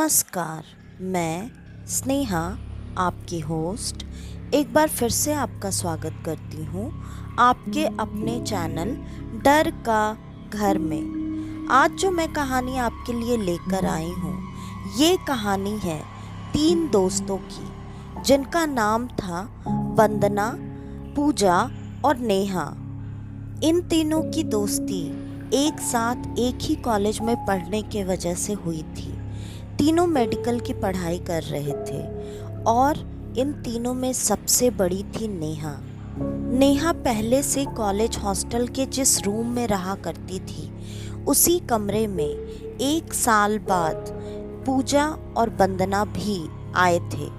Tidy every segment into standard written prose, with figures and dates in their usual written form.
नमस्कार, मैं स्नेहा आपकी होस्ट एक बार फिर से आपका स्वागत करती हूँ आपके अपने चैनल डर का घर में। आज जो मैं कहानी आपके लिए लेकर आई हूँ, ये कहानी है 3 दोस्तों की जिनका नाम था वंदना, पूजा और नेहा। इन तीनों की दोस्ती एक साथ एक ही कॉलेज में पढ़ने के वजह से हुई थी। तीनों मेडिकल की पढ़ाई कर रहे थे और इन तीनों में सबसे बड़ी थी नेहा। नेहा पहले से कॉलेज हॉस्टल के जिस रूम में रहा करती थी, उसी कमरे में 1 साल बाद पूजा और वंदना भी आए थे।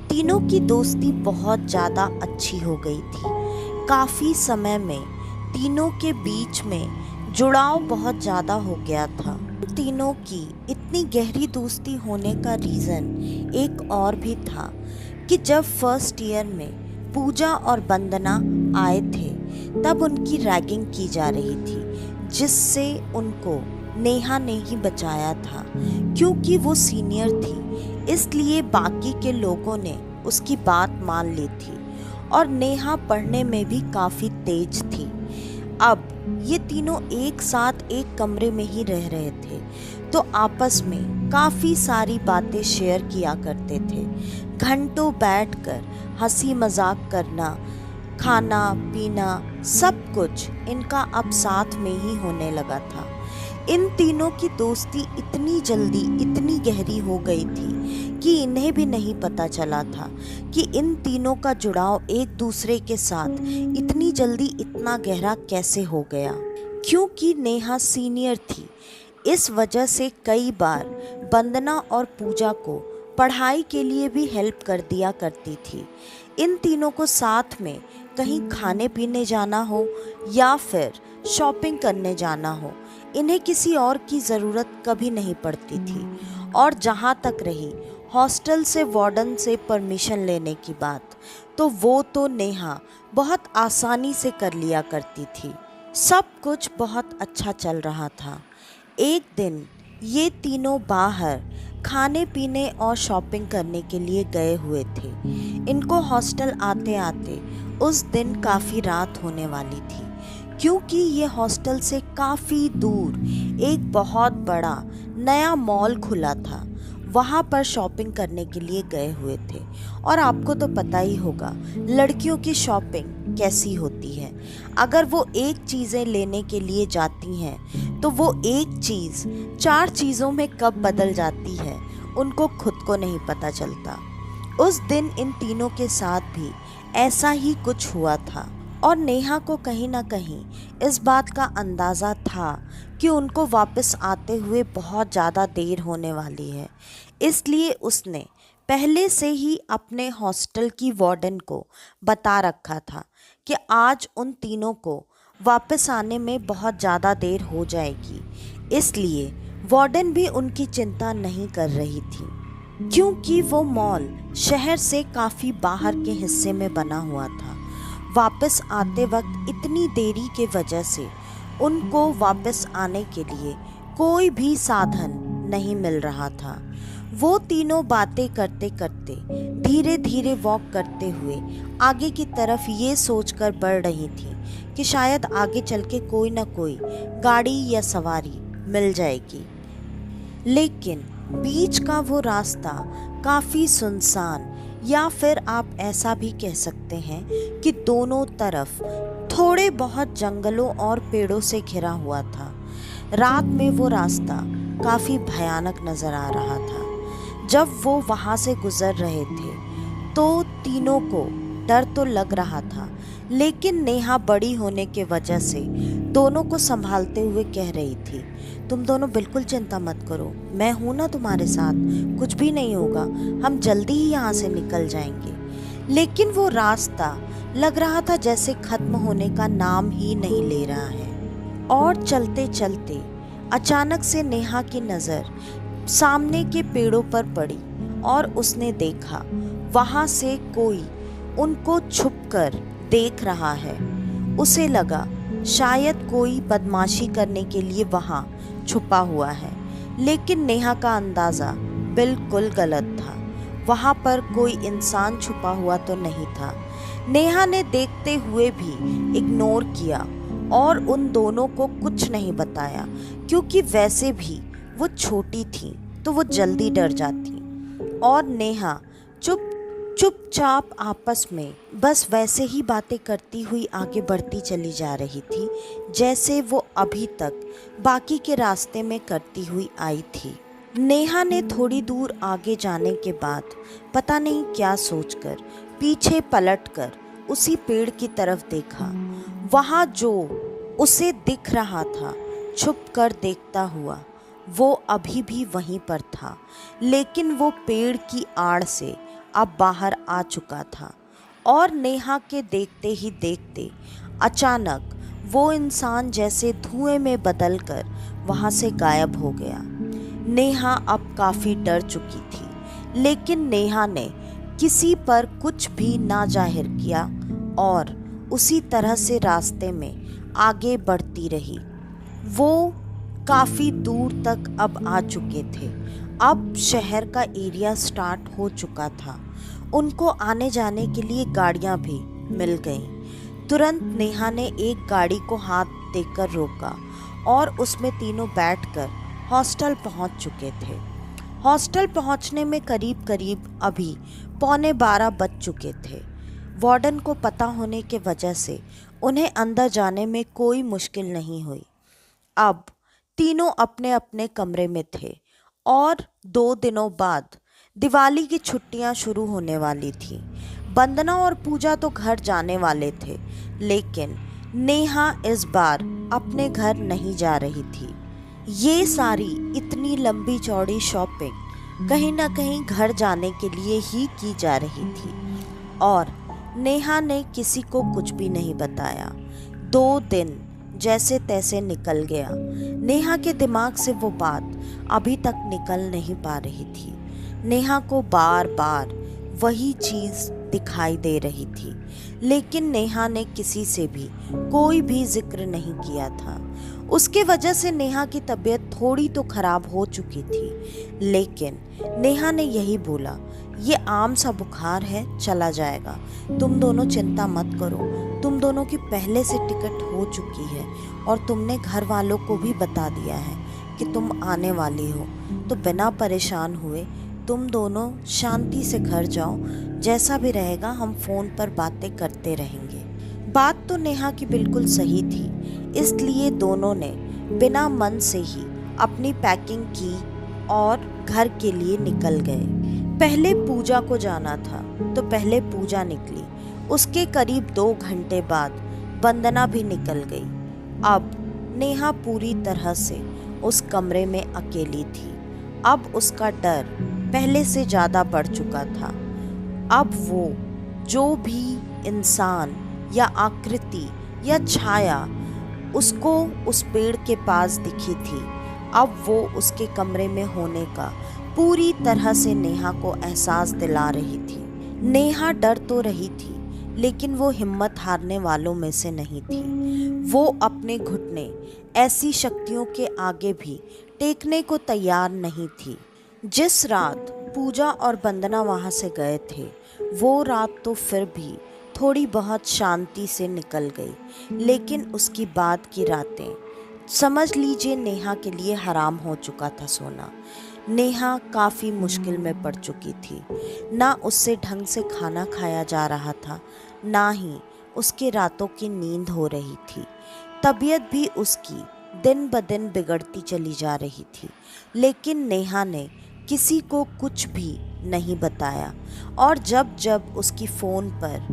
तीनों की दोस्ती बहुत ज़्यादा अच्छी हो गई थी। काफ़ी समय में तीनों के बीच में जुड़ाव बहुत ज़्यादा हो गया था। तीनों की इतनी गहरी दोस्ती होने का रीज़न एक और भी था कि जब फर्स्ट ईयर में पूजा और वंदना आए थे, तब उनकी रैगिंग की जा रही थी, जिससे उनको नेहा ने ही बचाया था। क्योंकि वो सीनियर थी, इसलिए बाकी के लोगों ने उसकी बात मान ली थी और नेहा पढ़ने में भी काफ़ी तेज थी। अब ये तीनों एक साथ एक कमरे में ही रह रहे थे, तो आपस में काफ़ी सारी बातें शेयर किया करते थे। घंटों बैठकर हंसी मजाक करना, खाना पीना, सब कुछ इनका अब साथ में ही होने लगा था। इन तीनों की दोस्ती इतनी जल्दी इतनी गहरी हो गई थी कि इन्हें भी नहीं पता चला था कि इन तीनों का जुड़ाव एक दूसरे के साथ इतनी जल्दी इतना गहरा कैसे हो गया। क्योंकि नेहा सीनियर थी, इस वजह से कई बार वंदना और पूजा को पढ़ाई के लिए भी हेल्प कर दिया करती थी। इन तीनों को साथ में कहीं खाने पीने जाना हो या फिर शॉपिंग करने जाना हो, इन्हें किसी और की ज़रूरत कभी नहीं पड़ती थी। और जहाँ तक रही हॉस्टल से वार्डन से परमिशन लेने की बात, तो वो तो नेहा बहुत आसानी से कर लिया करती थी। सब कुछ बहुत अच्छा चल रहा था। एक दिन ये तीनों बाहर खाने पीने और शॉपिंग करने के लिए गए हुए थे। इनको हॉस्टल आते आते उस दिन काफ़ी रात होने वाली थी, क्योंकि ये हॉस्टल से काफ़ी दूर एक बहुत बड़ा नया मॉल खुला था। वहाँ पर शॉपिंग करने के लिए गए हुए थे। और आपको तो पता ही होगा लड़कियों की शॉपिंग कैसी होती है। अगर वो एक चीज़ें लेने के लिए जाती हैं, तो वो एक चीज़ 4 चीज़ों में कब बदल जाती है, उनको खुद को नहीं पता चलता। उस दिन इन तीनों के साथ भी ऐसा ही कुछ हुआ था और नेहा को कहीं ना कहीं इस बात का अंदाज़ा था कि उनको वापस आते हुए बहुत ज़्यादा देर होने वाली है। इसलिए उसने पहले से ही अपने हॉस्टल की वार्डन को बता रखा था कि आज उन तीनों को वापस आने में बहुत ज़्यादा देर हो जाएगी। इसलिए वार्डन भी उनकी चिंता नहीं कर रही थी, क्योंकि वो मॉल शहर से काफ़ी बाहर के हिस्से में बना हुआ था। वापस आते वक्त इतनी देरी के वजह से उनको वापस आने के लिए कोई भी साधन नहीं मिल रहा था। वो तीनों बातें करते करते धीरे धीरे वॉक करते हुए आगे की तरफ ये सोचकर बढ़ रही थी कि शायद आगे चल के कोई ना कोई गाड़ी या सवारी मिल जाएगी। लेकिन बीच का वो रास्ता काफ़ी सुनसान, या फिर आप ऐसा भी कह सकते हैं कि दोनों तरफ थोड़े बहुत जंगलों और पेड़ों से घिरा हुआ था। रात में वो रास्ता काफ़ी भयानक नज़र आ रहा था। जब वो वहाँ से गुज़र रहे थे तो तीनों को डर तो लग रहा था, लेकिन नेहा बड़ी होने के वजह से दोनों को संभालते हुए कह रही थी, तुम दोनों बिल्कुल चिंता मत करो, मैं हूँ ना तुम्हारे साथ, कुछ भी नहीं होगा, हम जल्दी ही यहाँ से निकल जाएंगे। लेकिन वो रास्ता लग रहा था जैसे ख़त्म होने का नाम ही नहीं ले रहा है। और चलते चलते अचानक से नेहा की नज़र सामने के पेड़ों पर पड़ी और उसने देखा वहाँ से कोई उनको छुपकर देख रहा है। उसे लगा शायद कोई बदमाशी करने के लिए वहाँ छुपा हुआ है, लेकिन नेहा का अंदाज़ा बिल्कुल गलत था। वहाँ पर कोई इंसान छुपा हुआ तो नहीं था। नेहा ने देखते हुए भी इग्नोर किया और उन दोनों को कुछ नहीं बताया, क्योंकि वैसे भी वो छोटी थी तो वो जल्दी डर जाती। और नेहा चुपचाप आपस में बस वैसे ही बातें करती हुई आगे बढ़ती चली जा रही थी जैसे वो अभी तक बाकी के रास्ते में करती हुई आई थी। नेहा ने थोड़ी दूर आगे जाने के बाद पता नहीं क्या सोचकर पीछे पलटकर उसी पेड़ की तरफ देखा। वहाँ जो उसे दिख रहा था छुप कर देखता हुआ, वो अभी भी वहीं पर था, लेकिन वो पेड़ की आड़ से अब बाहर आ चुका था। और नेहा के देखते ही देखते अचानक वो इंसान जैसे धुएं में बदलकर वहाँ से गायब हो गया। नेहा अब काफ़ी डर चुकी थी, लेकिन नेहा ने किसी पर कुछ भी ना जाहिर किया और उसी तरह से रास्ते में आगे बढ़ती रही। वो काफ़ी दूर तक अब आ चुके थे। अब शहर का एरिया स्टार्ट हो चुका था। उनको आने जाने के लिए गाड़ियाँ भी मिल गईं। तुरंत नेहा ने एक गाड़ी को हाथ देकर रोका और उसमें तीनों बैठकर हॉस्टल पहुंच चुके थे। हॉस्टल पहुंचने में करीब करीब अभी 11:15 बज चुके थे। वार्डन को पता होने के वजह से उन्हें अंदर जाने में कोई मुश्किल नहीं हुई। अब तीनों अपने अपने कमरे में थे और 2 दिनों बाद दिवाली की छुट्टियां शुरू होने वाली थी। वंदना और पूजा तो घर जाने वाले थे, लेकिन नेहा इस बार अपने घर नहीं जा रही थी। ये सारी इतनी लंबी चौड़ी शॉपिंग कहीं ना कहीं घर जाने के लिए ही की जा रही थी और नेहा ने किसी को कुछ भी नहीं बताया। 2 दिन जैसे तैसे निकल गया। नेहा के दिमाग से वो बात अभी तक निकल नहीं पा रही थी। नेहा को बार बार वही चीज़ दिखाई दे रही थी, लेकिन नेहा ने किसी से भी कोई भी जिक्र नहीं किया था। उसके वजह से नेहा की तबीयत थोड़ी तो खराब हो चुकी थी, लेकिन नेहा ने यही बोला, ये आम सा बुखार है, चला जाएगा, तुम दोनों चिंता मत करो। तुम दोनों की पहले से टिकट हो चुकी है और तुमने घर वालों को भी बता दिया है कि तुम आने वाली हो, तो बिना परेशान हुए तुम दोनों शांति से घर जाओ। जैसा भी रहेगा हम फ़ोन पर बातें करते रहेंगे। बात तो नेहा की बिल्कुल सही थी, इसलिए दोनों ने बिना मन से ही अपनी पैकिंग की और घर के लिए निकल गए। पहले पूजा को जाना था तो पहले पूजा निकली। उसके करीब 2 घंटे बाद वंदना भी निकल गई। अब नेहा पूरी तरह से उस कमरे में अकेली थी। अब उसका डर पहले से ज़्यादा बढ़ चुका था। अब वो जो भी इंसान या आकृति या छाया उसको उस पेड़ के पास दिखी थी, अब वो उसके कमरे में होने का पूरी तरह से नेहा को एहसास दिला रही थी। नेहा डर तो रही थी, लेकिन वो हिम्मत हारने वालों में से नहीं थी। वो अपने घुटने ऐसी शक्तियों के आगे भी टेकने को तैयार नहीं थी। जिस रात पूजा और वंदना वहाँ से गए थे, वो रात तो फिर भी थोड़ी बहुत शांति से निकल गई, लेकिन उसकी बाद की रातें समझ लीजिए नेहा के लिए हराम हो चुका था सोना। नेहा काफ़ी मुश्किल में पड़ चुकी थी। ना उससे ढंग से खाना खाया जा रहा था, ना ही उसके रातों की नींद हो रही थी। तबीयत भी उसकी दिन ब दिन बिगड़ती चली जा रही थी, लेकिन नेहा ने किसी को कुछ भी नहीं बताया। और जब जब उसकी फ़ोन पर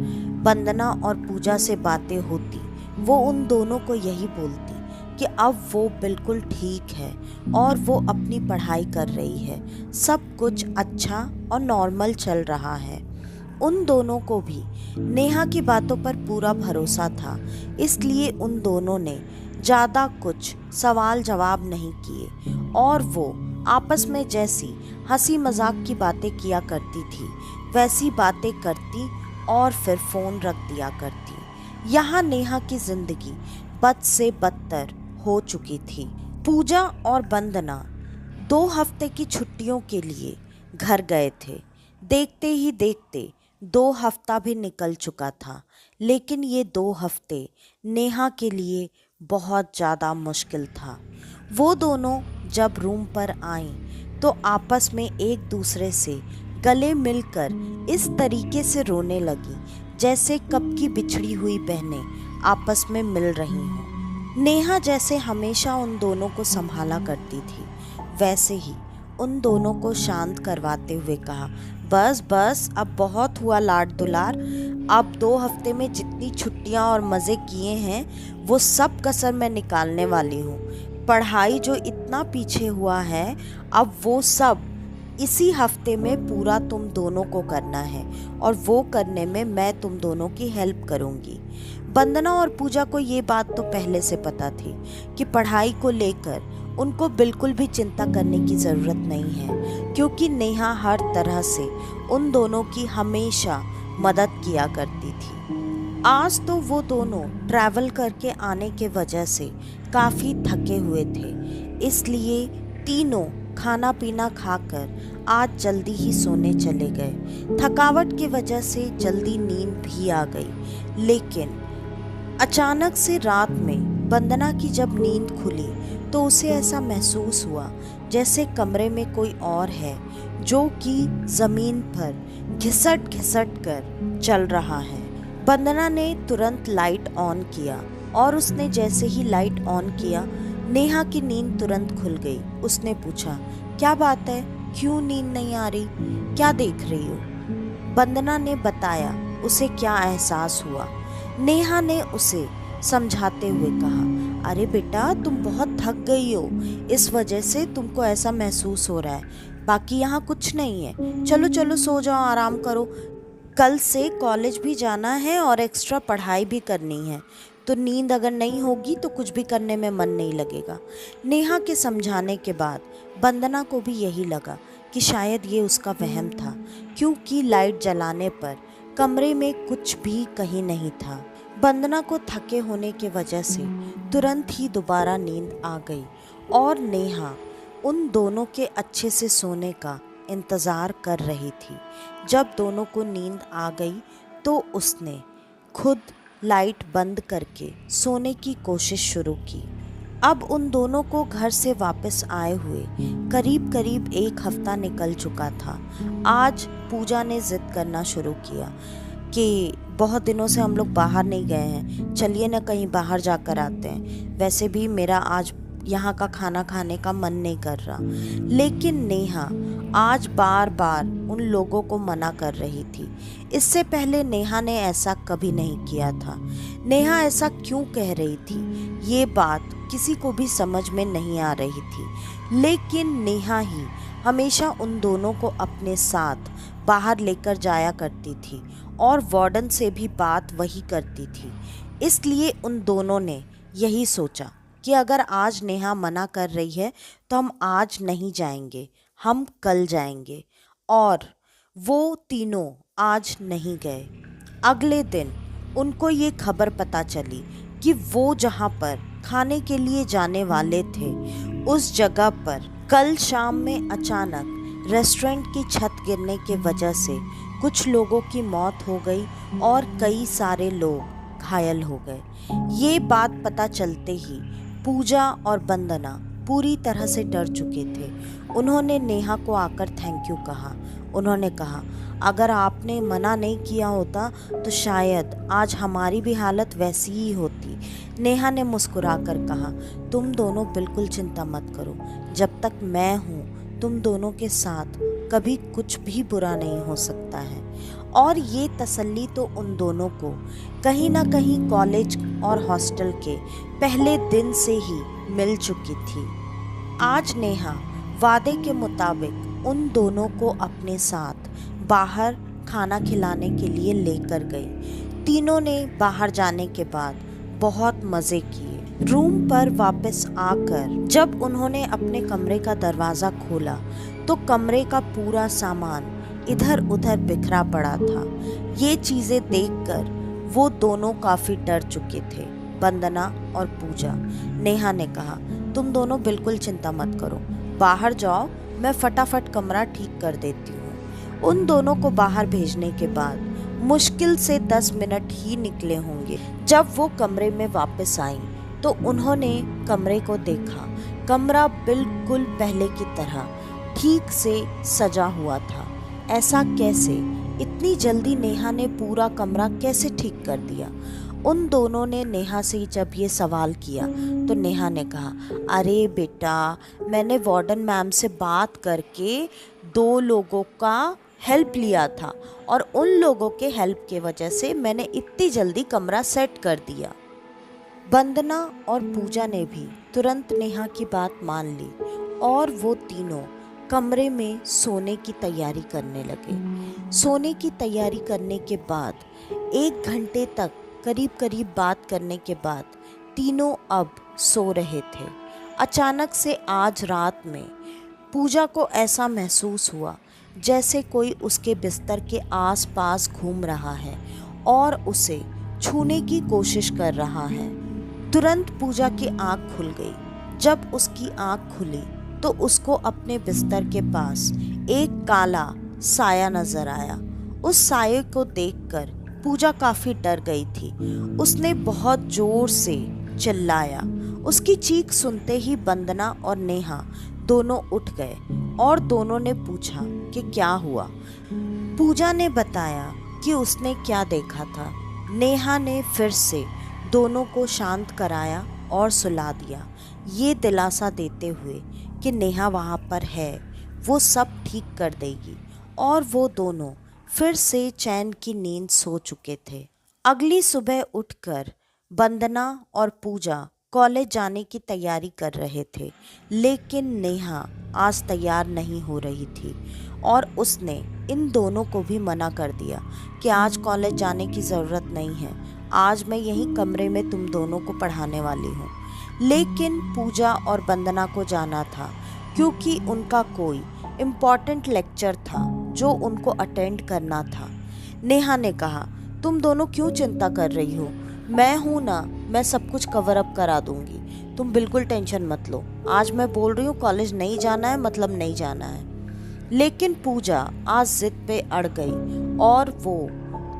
वंदना और पूजा से बातें होती, वो उन दोनों को यही बोलती कि अब वो बिल्कुल ठीक है और वो अपनी पढ़ाई कर रही है, सब कुछ अच्छा और नॉर्मल चल रहा है। उन दोनों को भी नेहा की बातों पर पूरा भरोसा था, इसलिए उन दोनों ने ज़्यादा कुछ सवाल जवाब नहीं किए और वो आपस में जैसी हंसी मजाक की बातें किया करती थी, वैसी बातें करती और फिर फ़ोन रख दिया करती। यहाँ नेहा की ज़िंदगी बद से बदतर हो चुकी थी। पूजा और वंदना 2 हफ्ते की छुट्टियों के लिए घर गए थे। देखते ही देखते 2 हफ्ता भी निकल चुका था, लेकिन ये 2 हफ्ते नेहा के लिए बहुत ज़्यादा मुश्किल था। वो दोनों जब रूम पर आईं तो आपस में एक दूसरे से गले मिलकर इस तरीके से रोने लगी जैसे कब की बिछड़ी हुई बहनें आपस में मिल रही हों। नेहा जैसे हमेशा उन दोनों को संभाला करती थी, वैसे ही उन दोनों को शांत करवाते हुए कहा, बस बस अब बहुत हुआ लाड दुलार। अब 2 हफ्ते में जितनी छुट्टियां और मज़े किए हैं वो सब कसर मैं निकालने वाली हूँ। पढ़ाई जो इतना पीछे हुआ है, अब वो सब इसी हफ्ते में पूरा तुम दोनों को करना है और वो करने में मैं तुम दोनों की हेल्प करूँगी। वंदना और पूजा को ये बात तो पहले से पता थी कि पढ़ाई को लेकर उनको बिल्कुल भी चिंता करने की ज़रूरत नहीं है, क्योंकि नेहा हर तरह से उन दोनों की हमेशा मदद किया करती थी। आज तो वो दोनों ट्रैवल करके आने के वजह से काफ़ी थके हुए थे, इसलिए तीनों खाना पीना खाकर आज जल्दी ही सोने चले गए। थकावट की वजह से जल्दी नींद भी आ गई, लेकिन अचानक से रात में वंदना की जब नींद खुली तो उसे ऐसा महसूस हुआ जैसे कमरे में कोई और है जो कि ज़मीन पर घिसट घिसट कर चल रहा है। वंदना ने तुरंत लाइट ऑन किया और उसने जैसे ही लाइट ऑन किया, नेहा की नींद तुरंत खुल गई। उसने पूछा, क्या बात है, क्यों नींद नहीं आ रही, क्या देख रही हो? वंदना ने बताया उसे क्या एहसास हुआ। नेहा ने उसे समझाते हुए कहा, अरे बेटा तुम बहुत थक गई हो, इस वजह से तुमको ऐसा महसूस हो रहा है, बाकी यहाँ कुछ नहीं है। चलो चलो सो जाओ, आराम करो, कल से कॉलेज भी जाना है और एक्स्ट्रा पढ़ाई भी करनी है, तो नींद अगर नहीं होगी तो कुछ भी करने में मन नहीं लगेगा। नेहा के समझाने के बाद वंदना को भी यही लगा कि शायद ये उसका वहम था, क्योंकि लाइट जलाने पर कमरे में कुछ भी कहीं नहीं था। वंदना को थके होने की वजह से तुरंत ही दोबारा नींद आ गई और नेहा उन दोनों के अच्छे से सोने का इंतज़ार कर रही थी। जब दोनों को नींद आ गई तो उसने खुद लाइट बंद करके सोने की कोशिश शुरू की। अब उन दोनों को घर से वापस आए हुए करीब करीब 1 हफ्ता निकल चुका था। आज पूजा ने ज़िद करना शुरू किया कि बहुत दिनों से हम लोग बाहर नहीं गए हैं, चलिए ना कहीं बाहर जाकर आते हैं, वैसे भी मेरा आज यहाँ का खाना खाने का मन नहीं कर रहा। लेकिन नेहा आज बार बार उन लोगों को मना कर रही थी। इससे पहले नेहा ने ऐसा कभी नहीं किया था। नेहा ऐसा क्यों कह रही थी, ये बात किसी को भी समझ में नहीं आ रही थी, लेकिन नेहा ही हमेशा उन दोनों को अपने साथ बाहर लेकर जाया करती थी और वार्डन से भी बात वही करती थी। इसलिए उन दोनों ने यही सोचा कि अगर आज नेहा मना कर रही है तो हम आज नहीं जाएंगे, हम कल जाएंगे। और वो तीनों आज नहीं गए। अगले दिन उनको ये खबर पता चली कि वो जहाँ पर खाने के लिए जाने वाले थे उस जगह पर कल शाम में अचानक रेस्टोरेंट की छत गिरने की वजह से कुछ लोगों की मौत हो गई और कई सारे लोग घायल हो गए। ये बात पता चलते ही पूजा और वंदना पूरी तरह से डर चुके थे। उन्होंने नेहा को आकर थैंक यू कहा। उन्होंने कहा, अगर आपने मना नहीं किया होता तो शायद आज हमारी भी हालत वैसी ही होती। नेहा ने मुस्कुराकर कहा, तुम दोनों बिल्कुल चिंता मत करो, जब तक मैं हूँ तुम दोनों के साथ कभी कुछ भी बुरा नहीं हो सकता है। और ये तसल्ली तो उन दोनों को कहीं ना कहीं कॉलेज और हॉस्टल के पहले दिन से ही मिल चुकी थी। आज नेहा वादे के मुताबिक उन दोनों को अपने साथ बाहर खाना खिलाने के लिए लेकर गई। तीनों ने बाहर जाने के बाद बहुत मज़े किए। रूम पर वापस आकर जब उन्होंने अपने कमरे का दरवाज़ा खोला तो कमरे का पूरा सामान इधर उधर बिखरा पड़ा था। ये चीज़ें देखकर वो दोनों काफ़ी डर चुके थे, वंदना और पूजा। नेहा ने कहा, तुम दोनों बिल्कुल चिंता मत करो, बाहर जाओ, मैं फटाफट कमरा ठीक कर देती हूँ। उन दोनों को बाहर भेजने के बाद मुश्किल से 10 मिनट ही निकले होंगे। जब वो कमरे में वापस आईं तो उन्होंने कमरे को देखा। कमरा बिल्कुल पहले की तरह ठीक से सजा हुआ था। ऐसा कैसे? इतनी जल्दी नेहा ने पूरा कमरा कैसे ठीक कर दिया? उन दोनों ने नेहा से जब ये सवाल किया तो नेहा ने कहा, अरे बेटा, मैंने वार्डन मैम से बात करके 2 लोगों का हेल्प लिया था और उन लोगों के हेल्प के वजह से मैंने इतनी जल्दी कमरा सेट कर दिया। वंदना और पूजा ने भी तुरंत नेहा की बात मान ली और वो तीनों कमरे में सोने की तैयारी करने लगे। सोने की तैयारी करने के बाद 1 घंटे तक करीब बात करने के बाद तीनों अब सो रहे थे। अचानक से आज रात में पूजा को ऐसा महसूस हुआ जैसे कोई उसके बिस्तर के आसपास घूम रहा है और उसे छूने की कोशिश कर रहा है। तुरंत पूजा की आंख खुल गई। जब उसकी आंख खुली तो उसको अपने बिस्तर के पास एक काला साया नजर आया। उस साये को देखकर पूजा काफी डर गई थी। उसने बहुत जोर से चिल्लाया। उसकी चीख सुनते ही वंदना और नेहा दोनों उठ गए और दोनों ने पूछा कि क्या हुआ। पूजा ने बताया कि उसने क्या देखा था। नेहा ने फिर से दोनों को शांत कराया और सुला दिया, ये दिलासा देते हुए कि नेहा वहाँ पर है, वो सब ठीक कर देगी। और वो दोनों फिर से चैन की नींद सो चुके थे। अगली सुबह उठकर वंदना और पूजा कॉलेज जाने की तैयारी कर रहे थे, लेकिन नेहा आज तैयार नहीं हो रही थी और उसने इन दोनों को भी मना कर दिया कि आज कॉलेज जाने की ज़रूरत नहीं है, आज मैं यहीं कमरे में तुम दोनों को पढ़ाने वाली हूँ। लेकिन पूजा और वंदना को जाना था क्योंकि उनका कोई इम्पॉर्टेंट लेक्चर था जो उनको अटेंड करना था। नेहा ने कहा, तुम दोनों क्यों चिंता कर रही हो, मैं हूँ ना, मैं सब कुछ कवर अप करा दूंगी, तुम बिल्कुल टेंशन मत लो। आज मैं बोल रही हूँ कॉलेज नहीं जाना है मतलब नहीं जाना है। लेकिन पूजा आज जिद पे अड़ गई और वो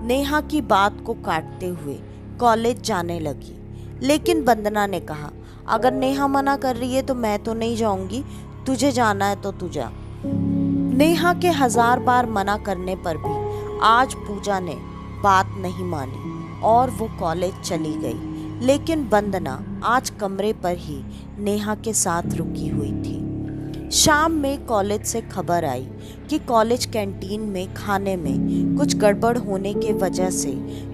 नेहा की बात को काटते हुए कॉलेज जाने लगी। लेकिन वंदना ने कहा, अगर नेहा मना कर रही है तो मैं तो नहीं जाऊंगी, तुझे जाना है तो तू जा। नेहा के 1000 बार मना करने पर भी आज पूजा ने बात नहीं मानी और वो कॉलेज चली गई। लेकिन वंदना आज कमरे पर ही नेहा के साथ रुकी हुई थी। शाम में कॉलेज से खबर आई कि कॉलेज कैंटीन में खाने में कुछ गड़बड़ होने के वजह से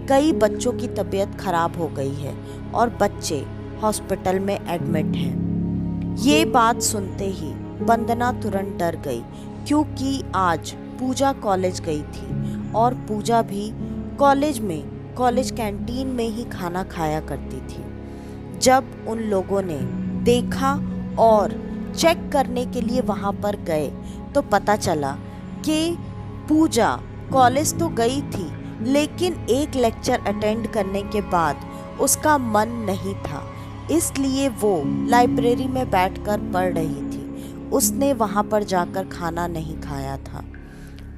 कई बच्चों की तबीयत खराब हो गई है और बच्चे हॉस्पिटल में एडमिट हैं। ये बात सुनते ही वंदना तुरंत डर गई क्योंकि आज पूजा कॉलेज गई थी और पूजा भी कॉलेज कैंटीन में ही खाना खाया करती थी। जब उन लोगों ने देखा और चेक करने के लिए वहाँ पर गए तो पता चला कि पूजा कॉलेज तो गई थी लेकिन एक लेक्चर अटेंड करने के बाद उसका मन नहीं था, इसलिए वो लाइब्रेरी में बैठकर पढ़ रही थी। उसने वहाँ पर जाकर खाना नहीं खाया था।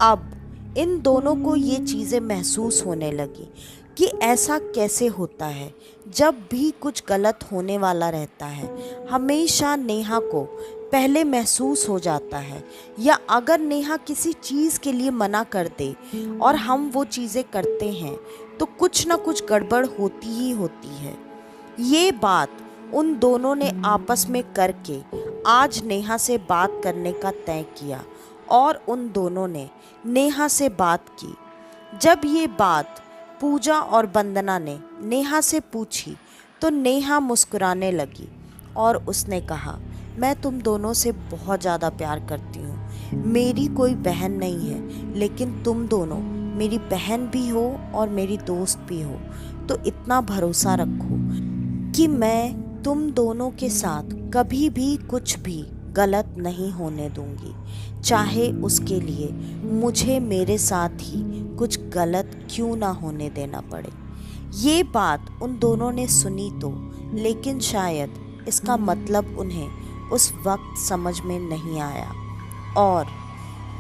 अब इन दोनों को ये चीज़ें महसूस होने लगी कि ऐसा कैसे होता है, जब भी कुछ गलत होने वाला रहता है हमेशा नेहा को पहले महसूस हो जाता है, या अगर नेहा किसी चीज़ के लिए मना कर दे और हम वो चीज़ें करते हैं तो कुछ ना कुछ गड़बड़ होती ही होती है। ये बात उन दोनों ने आपस में करके आज नेहा से बात करने का तय किया और उन दोनों ने नेहा से बात की। जब ये बात पूजा और वंदना ने नेहा से पूछी तो नेहा मुस्कुराने लगी और उसने कहा, मैं तुम दोनों से बहुत ज़्यादा प्यार करती हूँ। मेरी कोई बहन नहीं है लेकिन तुम दोनों मेरी बहन भी हो और मेरी दोस्त भी हो, तो इतना भरोसा रखो कि मैं तुम दोनों के साथ कभी भी कुछ भी गलत नहीं होने दूंगी, चाहे उसके लिए मुझे मेरे साथ ही कुछ गलत क्यों ना होने देना पड़े। ये बात उन दोनों ने सुनी तो, लेकिन शायद इसका मतलब उन्हें उस वक्त समझ में नहीं आया। और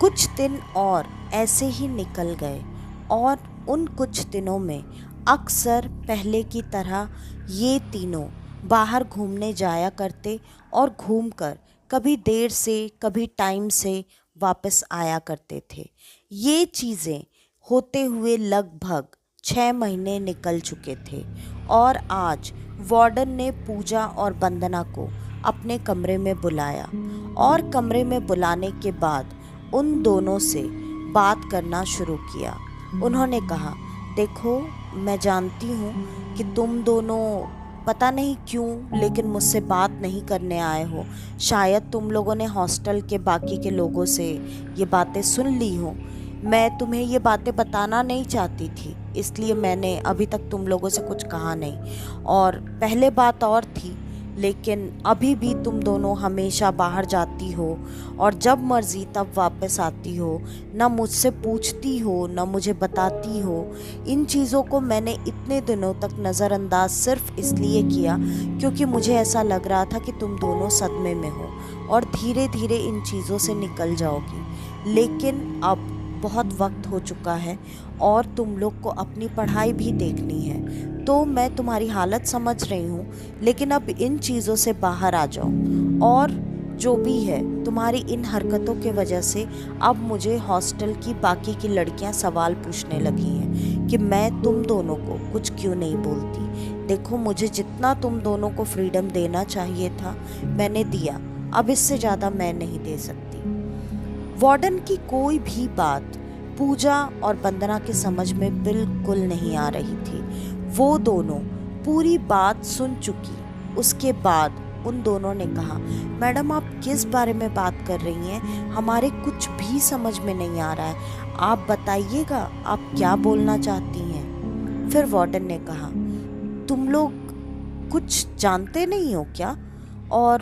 कुछ दिन और ऐसे ही निकल गए और उन कुछ दिनों में अक्सर पहले की तरह ये तीनों बाहर घूमने जाया करते और घूमकर कभी देर से कभी टाइम से वापस आया करते थे। ये चीज़ें होते हुए लगभग 6 महीने निकल चुके थे और आज वार्डन ने पूजा और वंदना को अपने कमरे में बुलाया और कमरे में बुलाने के बाद उन दोनों से बात करना शुरू किया। उन्होंने कहा, देखो मैं जानती हूँ कि तुम दोनों पता नहीं क्यों लेकिन मुझसे बात नहीं करने आए हो। शायद तुम लोगों ने हॉस्टल के बाकी के लोगों से ये बातें सुन ली हो। मैं तुम्हें ये बातें बताना नहीं चाहती थी, इसलिए मैंने अभी तक तुम लोगों से कुछ कहा नहीं। और पहले बात और थी, लेकिन अभी भी तुम दोनों हमेशा बाहर जाती हो और जब मर्ज़ी तब वापस आती हो, ना मुझसे पूछती हो ना मुझे बताती हो। इन चीज़ों को मैंने इतने दिनों तक नज़रअंदाज सिर्फ इसलिए किया क्योंकि मुझे ऐसा लग रहा था कि तुम दोनों सदमे में हो और धीरे धीरे इन चीज़ों से निकल जाओगी। लेकिन अब बहुत वक्त हो चुका है और तुम लोग को अपनी पढ़ाई भी देखनी है, तो मैं तुम्हारी हालत समझ रही हूँ, लेकिन अब इन चीज़ों से बाहर आ जाओ। और जो भी है, तुम्हारी इन हरकतों के वजह से अब मुझे हॉस्टल की बाकी की लड़कियाँ सवाल पूछने लगी हैं कि मैं तुम दोनों को कुछ क्यों नहीं बोलती। देखो, मुझे जितना तुम दोनों को फ्रीडम देना चाहिए था मैंने दिया, अब इससे ज़्यादा मैं नहीं दे सकती। वार्डन की कोई भी बात पूजा और वंदना के समझ में बिल्कुल नहीं आ रही थी। वो दोनों पूरी बात सुन चुकी। उसके बाद उन दोनों ने कहा, मैडम आप किस बारे में बात कर रही हैं? हमारे कुछ भी समझ में नहीं आ रहा है। आप बताइएगा आप क्या बोलना चाहती हैं? फिर वार्डन ने कहा, तुम लोग कुछ जानते नहीं हो क्या? और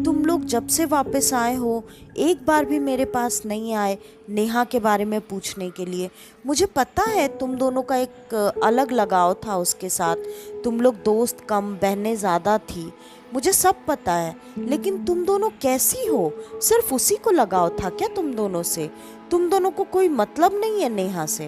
तुम लोग जब से वापस आए हो एक बार भी मेरे पास नहीं आए नेहा के बारे में पूछने के लिए। मुझे पता है तुम दोनों का एक अलग लगाव था उसके साथ, तुम लोग दोस्त कम बहनें ज़्यादा थी, मुझे सब पता है। लेकिन तुम दोनों कैसी हो? सिर्फ उसी को लगाव था क्या तुम दोनों से? तुम दोनों को कोई मतलब नहीं है नेहा से?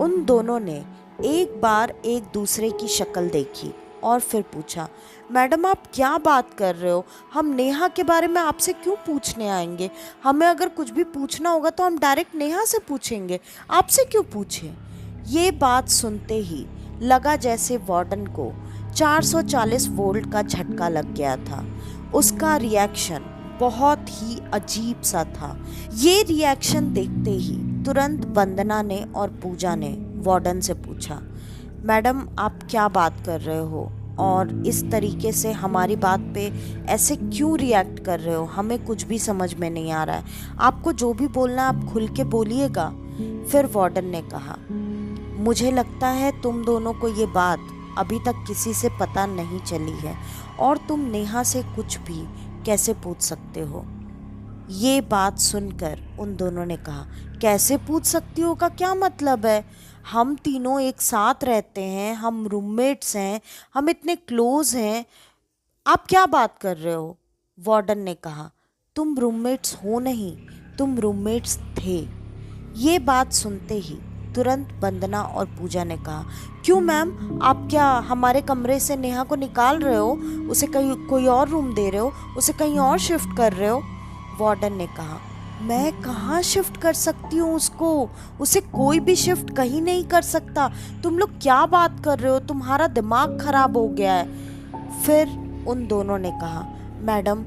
उन दोनों ने एक बार एक दूसरे की शक्ल देखी और फिर पूछा, मैडम आप क्या बात कर रहे हो? हम नेहा के बारे में आपसे क्यों पूछने आएंगे? हमें अगर कुछ भी पूछना होगा तो हम डायरेक्ट नेहा से पूछेंगे, आपसे क्यों पूछें? ये बात सुनते ही लगा जैसे वार्डन को 440 वोल्ट का झटका लग गया था। उसका रिएक्शन बहुत ही अजीब सा था। ये रिएक्शन देखते ही तुरंत वंदना ने और पूजा ने वार्डन से पूछा, मैडम आप क्या बात कर रहे हो और इस तरीके से हमारी बात पे ऐसे क्यों रिएक्ट कर रहे हो? हमें कुछ भी समझ में नहीं आ रहा है। आपको जो भी बोलना आप खुल के बोलिएगा। फिर वार्डन ने कहा, मुझे लगता है तुम दोनों को ये बात अभी तक किसी से पता नहीं चली है और तुम नेहा से कुछ भी कैसे पूछ सकते हो? ये बात सुनकर उन दोनों ने कहा, कैसे पूछ सकती हो का क्या मतलब है? हम तीनों एक साथ रहते हैं, हम रूममेट्स हैं, हम इतने क्लोज हैं, आप क्या बात कर रहे हो? वार्डन ने कहा, तुम रूममेट्स हो नहीं, तुम रूममेट्स थे। ये बात सुनते ही तुरंत वंदना और पूजा ने कहा, क्यों मैम, आप क्या हमारे कमरे से नेहा को निकाल रहे हो? उसे कहीं कोई और रूम दे रहे हो? उसे कहीं और शिफ्ट कर रहे हो? वार्डन ने कहा, मैं कहाँ शिफ्ट कर सकती हूँ उसको? उसे कोई भी शिफ्ट कहीं नहीं कर सकता। तुम लोग क्या बात कर रहे हो? तुम्हारा दिमाग खराब हो गया है। फिर उन दोनों ने कहा, मैडम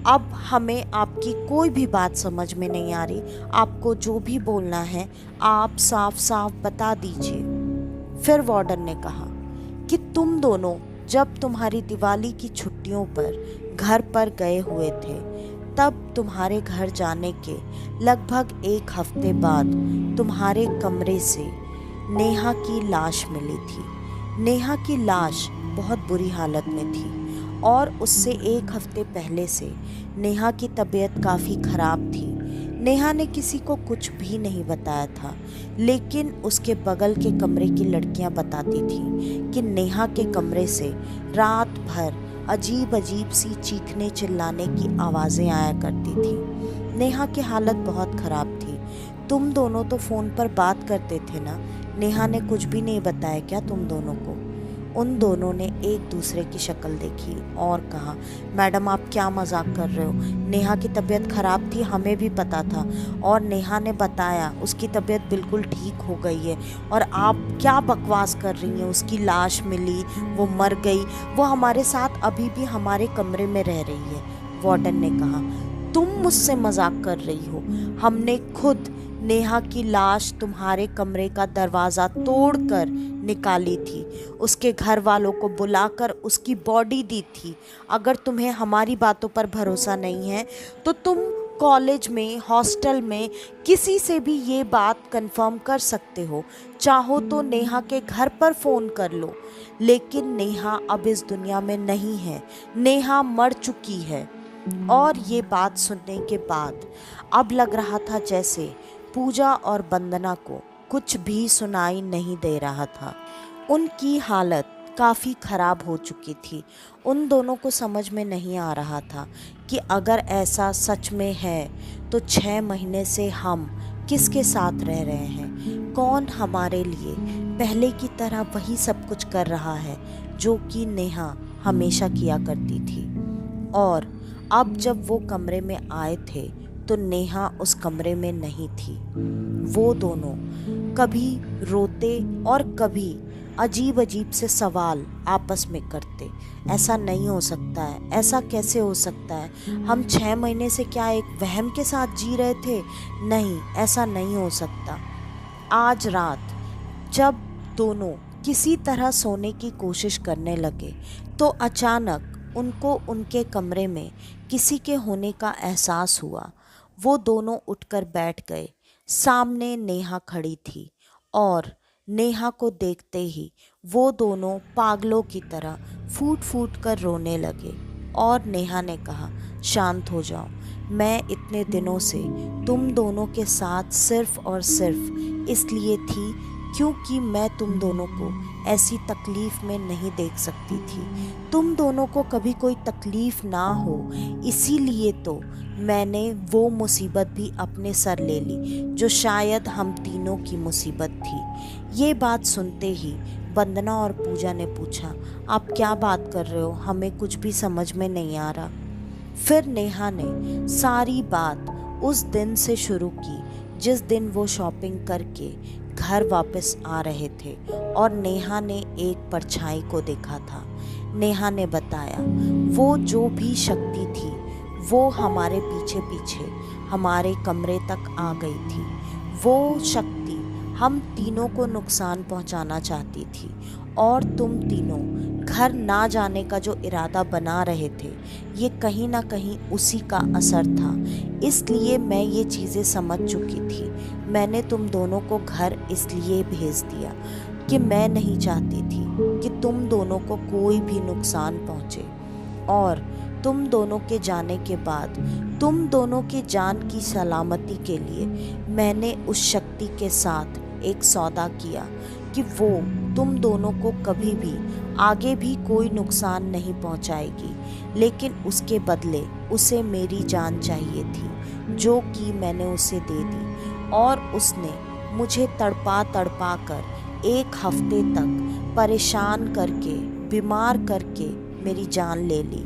अब हमें आपकी कोई भी बात समझ में नहीं आ रही, आपको जो भी बोलना है आप साफ साफ बता दीजिए। फिर वार्डन ने कहा कि तुम दोनों जब तुम्हारी दिवाली की छुट्टियों पर घर पर गए हुए थे, तब तुम्हारे घर जाने के लगभग 1 हफ्ते बाद तुम्हारे कमरे से नेहा की लाश मिली थी। नेहा की लाश बहुत बुरी हालत में थी और उससे 1 हफ्ते पहले से नेहा की तबीयत काफ़ी ख़राब थी। नेहा ने किसी को कुछ भी नहीं बताया था, लेकिन उसके बगल के कमरे की लड़कियां बताती थीं कि नेहा के कमरे से रात भर अजीब अजीब सी चीखने चिल्लाने की आवाज़ें आया करती थीं। नेहा की हालत बहुत ख़राब थी। तुम दोनों तो फ़ोन पर बात करते थे ना? नेहा ने कुछ भी नहीं बताया क्या तुम दोनों को? उन दोनों ने एक दूसरे की शक्ल देखी और कहा, मैडम आप क्या मजाक कर रहे हो? नेहा की तबीयत ख़राब थी, हमें भी पता था, और नेहा ने बताया उसकी तबीयत बिल्कुल ठीक हो गई है। और आप क्या बकवास कर रही हैं? उसकी लाश मिली, वो मर गई, वो हमारे साथ अभी भी हमारे कमरे में रह रही है, वार्डन ने कहा। तुम मुझसे मजाक कर रही हो? हमने खुद नेहा की लाश तुम्हारे कमरे का दरवाज़ा तोड़कर निकाली थी, उसके घर वालों को बुलाकर उसकी बॉडी दी थी। अगर तुम्हें हमारी बातों पर भरोसा नहीं है तो तुम कॉलेज में, हॉस्टल में किसी से भी ये बात कंफर्म कर सकते हो। चाहो तो नेहा के घर पर फ़ोन कर लो, लेकिन नेहा अब इस दुनिया में नहीं है, नेहा मर चुकी है। और ये बात सुनने के बाद अब लग रहा था जैसे पूजा और वंदना को कुछ भी सुनाई नहीं दे रहा था। उनकी हालत काफ़ी ख़राब हो चुकी थी। उन दोनों को समझ में नहीं आ रहा था कि अगर ऐसा सच में है तो 6 महीने से हम किसके साथ रह रहे हैं? कौन हमारे लिए पहले की तरह वही सब कुछ कर रहा है जो कि नेहा हमेशा किया करती थी? और अब जब वो कमरे में आए थे तो नेहा उस कमरे में नहीं थी। वो दोनों कभी रोते और कभी अजीब अजीब से सवाल आपस में करते। ऐसा नहीं हो सकता है, ऐसा कैसे हो सकता है? हम 6 महीने से क्या एक वहम के साथ जी रहे थे? नहीं, ऐसा नहीं हो सकता। आज रात जब दोनों किसी तरह सोने की कोशिश करने लगे तो अचानक उनको उनके कमरे में किसी के होने का एहसास हुआ। वो दोनों उठकर बैठ गए। सामने नेहा खड़ी थी और नेहा को देखते ही वो दोनों पागलों की तरह फूट फूट कर रोने लगे। और नेहा ने कहा, शांत हो जाओ, मैं इतने दिनों से तुम दोनों के साथ सिर्फ और सिर्फ इसलिए थी क्योंकि मैं तुम दोनों को ऐसी तकलीफ़ में नहीं देख सकती थी। तुम दोनों को कभी कोई तकलीफ़ ना हो, इसीलिए तो मैंने वो मुसीबत भी अपने सर ले ली जो शायद हम तीनों की मुसीबत थी। ये बात सुनते ही वंदना और पूजा ने पूछा, आप क्या बात कर रहे हो? हमें कुछ भी समझ में नहीं आ रहा। फिर नेहा ने सारी बात उस दिन से शुरू की जिस दिन वो शॉपिंग करके घर वापस आ रहे थे और नेहा ने एक परछाई को देखा था। नेहा ने बताया, वो जो भी शक्ति थी वो हमारे पीछे पीछे हमारे कमरे तक आ गई थी। वो शक्ति हम तीनों को नुकसान पहुंचाना चाहती थी और तुम तीनों घर ना जाने का जो इरादा बना रहे थे, ये कहीं ना कहीं उसी का असर था। इसलिए मैं ये चीज़ें समझ चुकी थी। मैंने तुम दोनों को घर इसलिए भेज दिया कि मैं नहीं चाहती थी कि तुम दोनों को कोई भी नुकसान पहुँचे। और तुम दोनों के जाने के बाद तुम दोनों की जान की सलामती के लिए मैंने उस शक्ति के साथ एक सौदा किया कि वो तुम दोनों को कभी भी आगे भी कोई नुकसान नहीं पहुंचाएगी, लेकिन उसके बदले उसे मेरी जान चाहिए थी जो कि मैंने उसे दे दी। और उसने मुझे तड़पा तड़पा कर 1 हफ्ते तक परेशान करके, बीमार करके मेरी जान ले ली।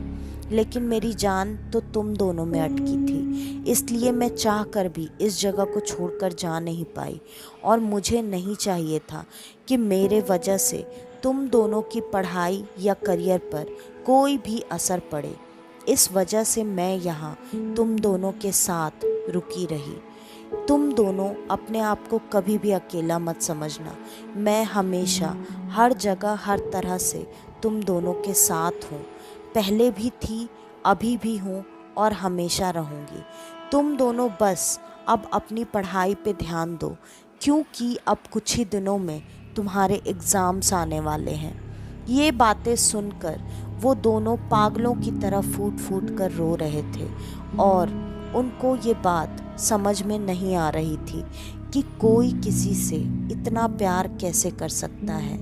लेकिन मेरी जान तो तुम दोनों में अटकी थी, इसलिए मैं चाह कर भी इस जगह को छोड़कर जा नहीं पाई। और मुझे नहीं चाहिए था कि मेरे वजह से तुम दोनों की पढ़ाई या करियर पर कोई भी असर पड़े। इस वजह से मैं यहाँ तुम दोनों के साथ रुकी रही। तुम दोनों अपने आप को कभी भी अकेला मत समझना। मैं हमेशा हर जगह हर तरह से तुम दोनों के साथ हूँ। पहले भी थी, अभी भी हूँ और हमेशा रहूँगी। तुम दोनों बस अब अपनी पढ़ाई पे ध्यान दो, क्योंकि अब कुछ ही दिनों में तुम्हारे एग्ज़ाम्स आने वाले हैं। ये बातें सुनकर वो दोनों पागलों की तरह फूट फूट कर रो रहे थे और उनको ये बात समझ में नहीं आ रही थी कि कोई किसी से इतना प्यार कैसे कर सकता है।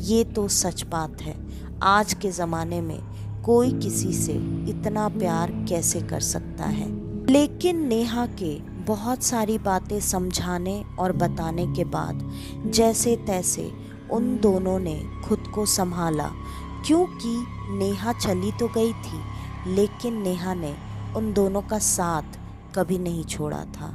ये तो सच बात है, आज के ज़माने में कोई किसी से इतना प्यार कैसे कर सकता है। लेकिन नेहा के बहुत सारी बातें समझाने और बताने के बाद जैसे तैसे उन दोनों ने खुद को संभाला, क्योंकि नेहा चली तो गई थी लेकिन नेहा ने उन दोनों का साथ कभी नहीं छोड़ा था।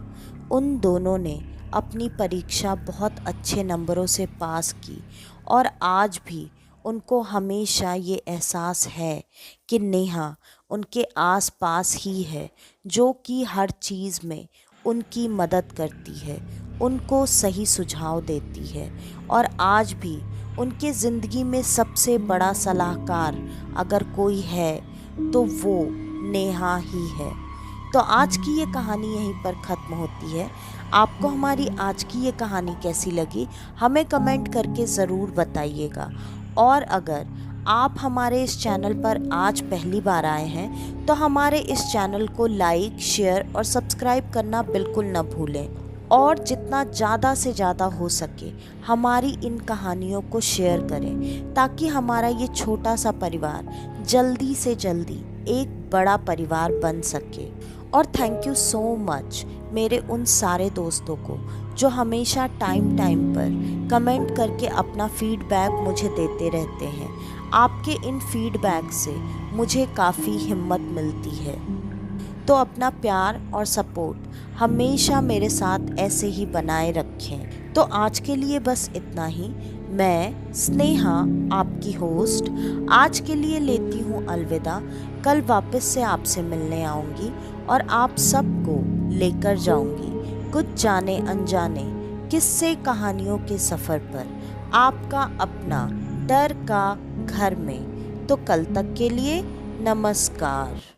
उन दोनों ने अपनी परीक्षा बहुत अच्छे नंबरों से पास की और आज भी उनको हमेशा ये एहसास है कि नेहा उनके आस पास ही है, जो कि हर चीज़ में उनकी मदद करती है, उनको सही सुझाव देती है और आज भी उनके ज़िंदगी में सबसे बड़ा सलाहकार अगर कोई है तो वो नेहा ही है। तो आज की ये कहानी यहीं पर ख़त्म होती है। आपको हमारी आज की ये कहानी कैसी लगी हमें कमेंट करके ज़रूर बताइएगा। और अगर आप हमारे इस चैनल पर आज पहली बार आए हैं तो हमारे इस चैनल को लाइक, शेयर और सब्सक्राइब करना बिल्कुल न भूलें और जितना ज़्यादा से ज़्यादा हो सके हमारी इन कहानियों को शेयर करें, ताकि हमारा ये छोटा सा परिवार जल्दी से जल्दी एक बड़ा परिवार बन सके। और थैंक यू सो मच मेरे उन सारे दोस्तों को जो हमेशा टाइम पर कमेंट करके अपना फीडबैक मुझे देते रहते हैं। आपके इन फीडबैक से मुझे काफ़ी हिम्मत मिलती है। तो अपना प्यार और सपोर्ट हमेशा मेरे साथ ऐसे ही बनाए रखें। तो आज के लिए बस इतना ही। मैं स्नेहा आपकी होस्ट आज के लिए लेती हूँ अलविदा। कल वापस से आपसे मिलने आऊँगी और आप सबको लेकर जाऊँगी कुछ जाने अनजाने किस्से कहानियों के सफ़र पर, आपका अपना डर का घर में। तो कल तक के लिए नमस्कार।